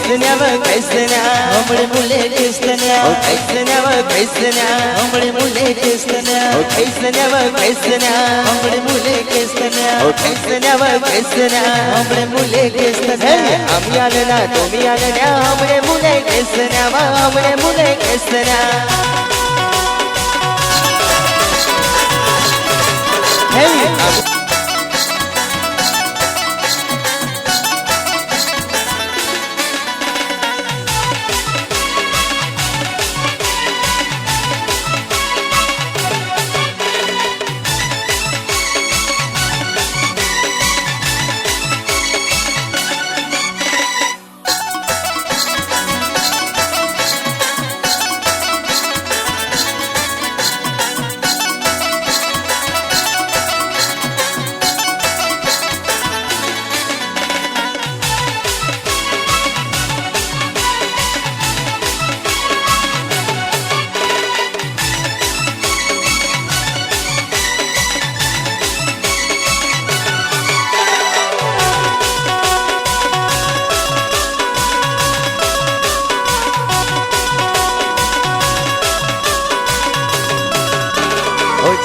कैसन्या हमरे मुले कैसन्या हमरे मुले कैसन्या हमरे मुले कैसन्या हमरे मुले कैसन्या आम्ही आले ना तुम्ही आले ना हमरे मुले कैसन्या हमरे मुले कैसन्या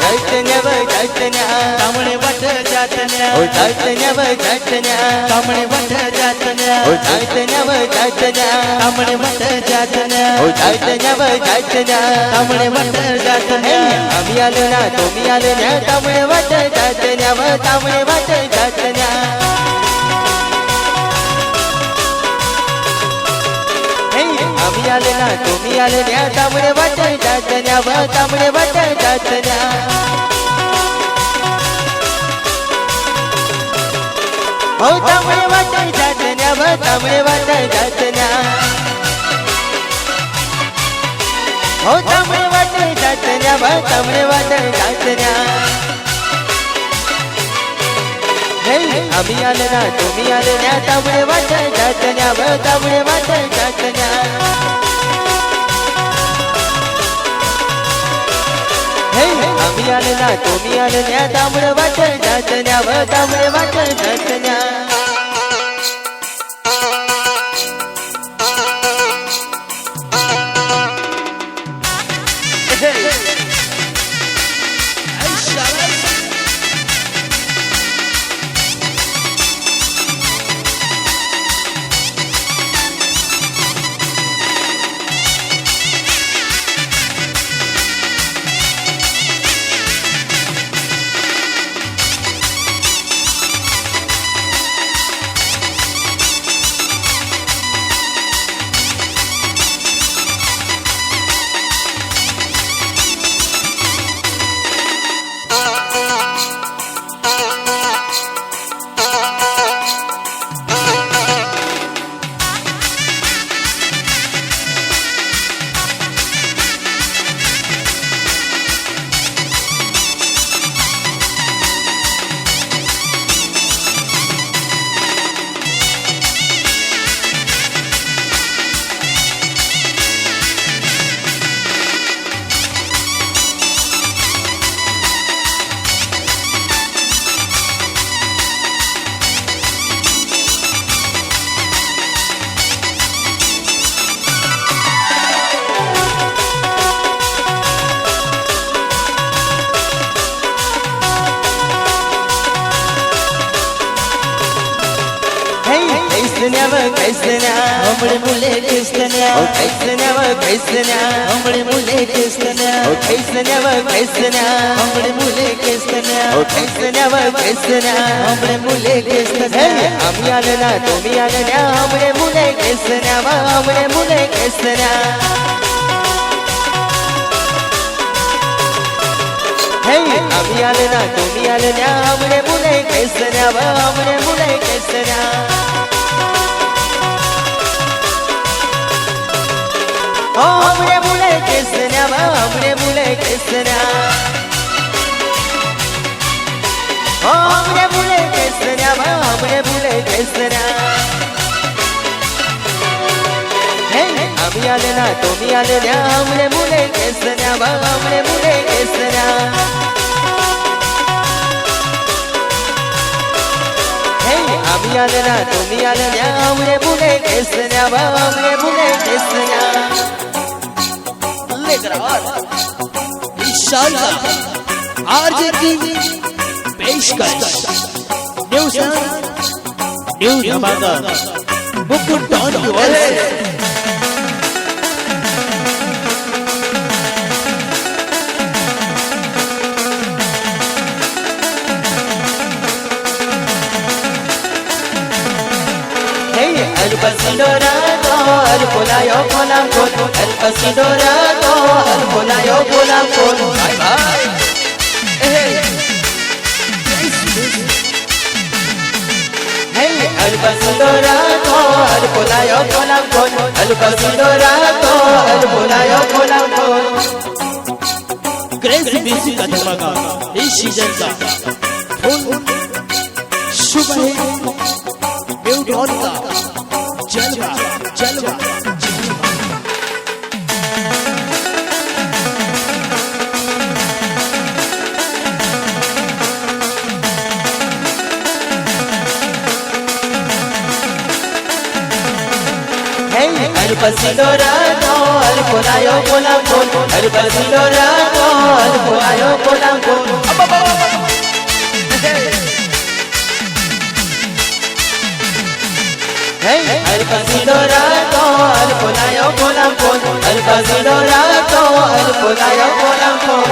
चैतन्य कामणे वठ जातन्या कामणे वठ जातन्या कामणे वठ जातन्या कामणे वठ जातन्या आम्ही आलो ना तुम्ही आले ना कामणे वठ जातन्या कामणे वठ जातन्या आम्ही आले ना तुम्ही आले ना कामणे वठ जातन्या कामणे वठ जातन्या हो तांबडे वाटाय जातन्या तांबडे वाटाय जातन्या हो तांबडे वाटाय जातन्या तांबडे वाटाय जातन्या आम्ही आले ना तुम्ही आले ना तांबडे वाटाय जातन्या तांबडे वाटाय जातन्या आम्ही आले ना तुम्ही आले ना तांबडे वाटाय जातन्या तांबडे वाटाय जातन्या कैसन्या हमरे मुले कैसन्या हमरे मुले कैसन्या हमरे मुले कैसन्या हमरे मुले कैसन्या आम्ही आले ना तुम्ही आले ना हमरे मुले कैसन्या हमरे मुले कैसन्या आम्ही आले ना तुम्ही आले ना हमरे मुले कैसन्या हमरे मुले कैसन्या हमरे मुले कैसन्या हमरे मुले कैसन्या हमरे मुले कैसन्या हमरे मुले कैसन्या आम्ही आले ना तुम्ही आले ना हमरे मुले कैसन्या हमरे मुले कैसन्या आम्ही आम्ही आले ना तुम्ही आले ना आवळे बुले केसन्या आवळे बुले केसन्या लेकर इंशाअल्लाह आरजे की पेशकश न्यू सॉन्ग न्यू धमाका मुकुट डॉन की ओर से El pasidorado, el polayo polam con, el pasidorado, el polayo polam con. Bye bye. Hey, el pasidorado, el polayo polam con, el pasidorado, el polayo polam con. Crazy music का धमाका इस season का फुल शुभ है new don का जलवा जलवा El pasidorado, el polayo polam con, el pasidorado, el polayo polam con. El pasidorado, el polayo polam con, el pasidorado, el polayo polam con.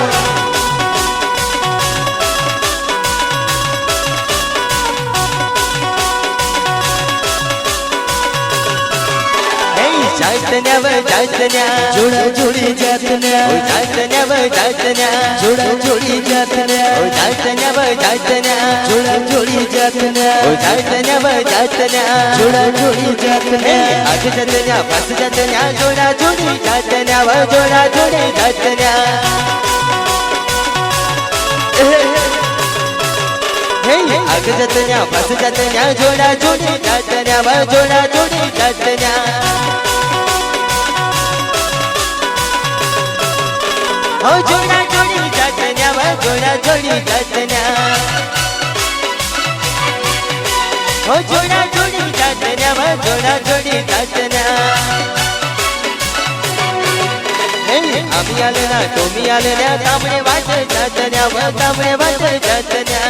Chaitanya vai chaitanya, जोड़ा जोड़ी जातन्या oh chaitanya vai chaitanya, जोड़ा जोड़ी जातन्या oh chaitanya vai chaitanya, जोड़ा जोड़ी जातन्या oh chaitanya vai chaitanya, जोड़ा जोड़ी जातन्या ag chaitanya pas chaitanya, joda jodi chaitanya vai joda jodi chaitanya. Ag chaitanya pas chaitanya, joda jodi chaitanya vai joda jodi chaitanya. Oh joda jodi chaitanya vai joda jodi chaitanya. Oh joda jodi chaitanya vai joda jodi chaitanya. आम्ही आले ना तुम्ही आले ना तांबडे वाटे चाचण्या व तांबडे वाटे चाचण्या